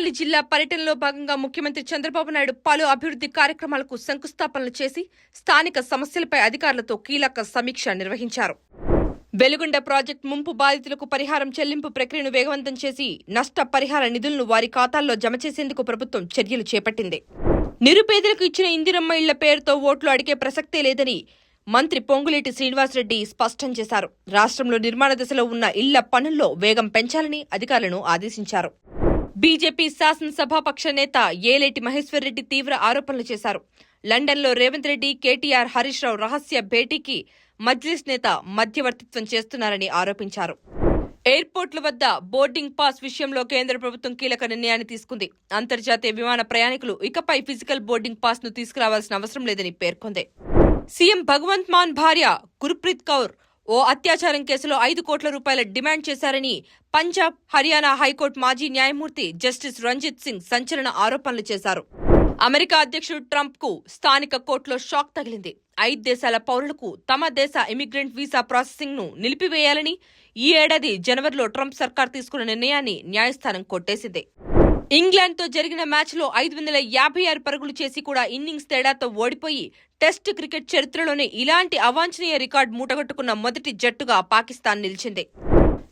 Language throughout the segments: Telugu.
అనకాపల్లి జిల్లా పర్యటనలో భాగంగా ముఖ్యమంత్రి చంద్రబాబు నాయుడు పలు అభివృద్ధి కార్యక్రమాలకు శంకుస్థాపనలు చేసి స్థానిక సమస్యలపై అధికారులతో కీలక సమీక్ష నిర్వహించారు. వెలుగొండ ప్రాజెక్టు ముంపు బాధితులకు పరిహారం చెల్లింపు ప్రక్రియను వేగవంతం చేసి నష్ట పరిహార నిధులను వారి ఖాతాల్లో జమ చేసేందుకు ప్రభుత్వం చర్యలు చేపట్టింది. నిరుపేదలకు ఇచ్చిన ఇందిరమ్మ ఇళ్ల పేరుతో ఓట్లు అడిగే ప్రసక్తే లేదని మంత్రి పొంగులేటి శ్రీనివాసరెడ్డి స్పష్టం చేశారు. రాష్ట్రంలో నిర్మాణ దశలో ఉన్న ఇళ్ల పనుల్లో వేగం పెంచాలని అధికారులను ఆదేశించారు. బీజేపీ శాసనసభాపక్ష నేత ఏలేటి మహేశ్వర్ రెడ్డి తీవ్ర ఆరోపణలు చేశారు. లండన్లో రేవంత్ రెడ్డి, కేటీఆర్, హరీష్ రావు రహస్య భేటీకి మజ్లిస్ నేత మధ్యవర్తిత్వం చేస్తున్నారని ఆరోపించారు. ఎయిర్పోర్టుల వద్ద బోర్డింగ్ పాస్ విషయంలో కేంద్ర ప్రభుత్వం కీలక నిర్ణయాన్ని తీసుకుంది. అంతర్జాతీయ విమాన ప్రయాణికులు ఇకపై ఫిజికల్ బోర్డింగ్ పాస్ ను తీసుకురావాల్సిన అవసరం లేదని పేర్కొంది. సీఎం భగవంత్ మాన్ భార్య గుర్ప్రీత్ కౌర్ ఓ అత్యాచారం కేసులో 5 కోట్ల రూపాయల డిమాండ్ చేశారని పంజాబ్, హర్యానా హైకోర్టు మాజీ న్యాయమూర్తి జస్టిస్ రంజిత్ సింగ్ సంచలన ఆరోపణలు చేశారు. అమెరికా అధ్యక్షుడు ట్రంప్ కు స్థానిక కోర్టులో షాక్ తగిలింది. 5 దేశాల పౌరులకు తమ దేశ ఇమిగ్రెంట్ వీసా ప్రాసెసింగ్ ను నిలిపివేయాలని ఈ ఏడాది జనవరిలో ట్రంప్ సర్కార్ తీసుకున్న నిర్ణయాన్ని న్యాయస్థానం కొట్టేసింది. ఇంగ్లాండ్తో జరిగిన మ్యాచ్లో 556 పరుగులు చేసి కూడా ఇన్నింగ్స్ తేడాతో ఓడిపోయి టెస్టు క్రికెట్ చరిత్రలోనే ఇలాంటి అవాంఛనీయ రికార్డు మూటగట్టుకున్న మొదటి జట్టుగా పాకిస్తాన్ నిలిచింది.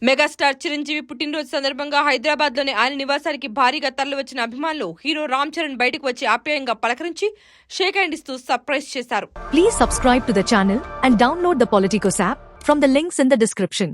మెగాస్టార్ చిరంజీవి పుట్టినరోజు సందర్భంగా హైదరాబాద్లోని ఆయన నివాసానికి భారీగా తరలివచ్చిన అభిమానులు హీరో రామ్ చరణ్ బయటకు వచ్చి ఆప్యాయంగా పలకరించి షేక్ హ్యాండ్ ఇస్తూ సర్ప్రైజ్ చేశారు. Please subscribe to the channel and download the Politicos app from the links in the description.